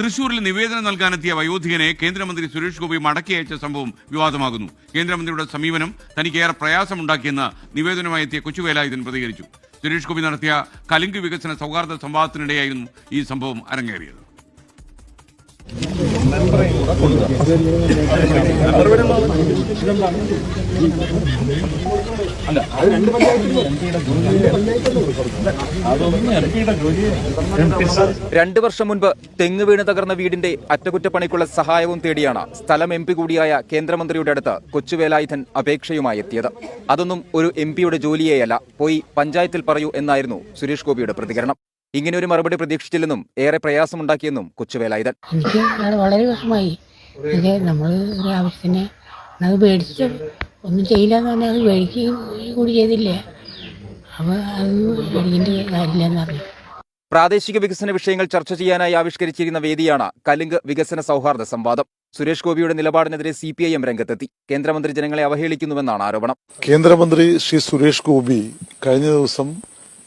തൃശൂരിൽ നിവേദനം നൽകാനെത്തിയ വയോധികനെ കേന്ദ്രമന്ത്രി സുരേഷ് ഗോപി മടക്കി അയച്ച സംഭവം വിവാദമാകുന്നു. കേന്ദ്രമന്ത്രിയുടെ സമീപനം തനിക്കേറെ പ്രയാസമുണ്ടാക്കിയെന്ന് നിവേദനമായി എത്തിയ കൊച്ചുവേലായുധൻ പ്രതികരിച്ചു. സുരേഷ് ഗോപി നടത്തിയ കലിംഗ് വികസന സൗഹാർദ്ദ സംവാദത്തിനിടെയായിരുന്നു ഈ സംഭവം അരങ്ങേറിയത്. രണ്ടു വർഷം മുൻപ് തെങ്ങ് വീണ് തകർന്ന വീടിന്റെ അറ്റകുറ്റപ്പണിക്കുള്ള സഹായവും തേടിയാണ് സ്ഥലം MP കൂടിയായ കേന്ദ്രമന്ത്രിയുടെ അടുത്ത് കൊച്ചുവേലായുധൻ അപേക്ഷയുമായി എത്തിയത്. അതൊന്നും ഒരു MP യുടെ ജോലിയേയല്ല, പോയി പഞ്ചായത്തിൽ പറയൂ എന്നായിരുന്നു സുരേഷ് ഗോപിയുടെ പ്രതികരണം. ഇങ്ങനെയൊരു മറുപടി പ്രതീക്ഷിച്ചില്ലെന്നും ഏറെ പ്രയാസമുണ്ടാക്കിയെന്നും കൊച്ചുവേലായുധൻ. എനിക്ക് വളരെ വിഷമമായി. നമ്മൾ ഒരു ആവശ്യത്തിന് അത് മേടിച്ച് ഒന്നും ചെയ്യില്ല എന്ന് പറഞ്ഞാൽ അത് മേടിക്കുകയും കൂടി ചെയ്തില്ലേ, അപ്പോൾ അത് മേടിക്കേണ്ട കാര്യമില്ലെന്ന് പറഞ്ഞു. പ്രാദേശിക വികസന വിഷയങ്ങൾ ചർച്ച ചെയ്യാനായി ആവിഷ്കരിച്ചിരുന്ന വേദിയാണ് കലിംഗ് വികസന സൗഹാർദ്ദ സംവാദം. സുരേഷ് ഗോപിയുടെ നിലപാടിനെതിരെ CPIM രംഗത്തെത്തി. കേന്ദ്രമന്ത്രി ജനങ്ങളെ അവഹേളിക്കുന്നുവെന്നാണ് ആരോപണം. കേന്ദ്രമന്ത്രി ശ്രീ സുരേഷ് ഗോപി കഴിഞ്ഞ ദിവസം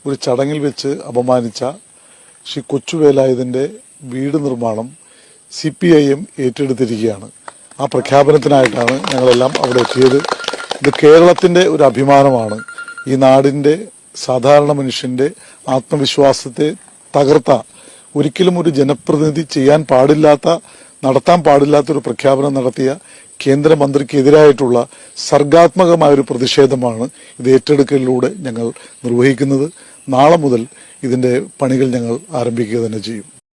ഒരു ചടങ്ങിൽ വെച്ച് അപമാനിച്ച ശ്രീ കൊച്ചുവേലായുധന്റെ വീട് നിർമ്മാണം CPIM ഏറ്റെടുത്തിരിക്കുകയാണ്. ആ പ്രഖ്യാപനത്തിനായിട്ടാണ് ഞങ്ങളെല്ലാം അവിടെ എത്തിയത്. ഇത് കേരളത്തിന്റെ ഒരു അഭിമാനമാണ്. ഈ നാടിന്റെ സാധാരണ മനുഷ്യന്റെ ആത്മവിശ്വാസത്തെ തകർത്ത, ഒരിക്കലും ഒരു ജനപ്രതിനിധി നടത്താൻ പാടില്ലാത്ത ഒരു പ്രഖ്യാപനം നടത്തിയ കേന്ദ്രമന്ത്രിക്കെതിരായിട്ടുള്ള സർഗാത്മകമായ ഒരു പ്രതിഷേധമാണ് ഇത് ഏറ്റെടുക്കലിലൂടെ ഞങ്ങൾ നിർവഹിക്കുന്നത്. നാളെ മുതൽ ഇതിന്റെ പണികൾ ഞങ്ങൾ ആരംഭിക്കുക തന്നെ ചെയ്യും.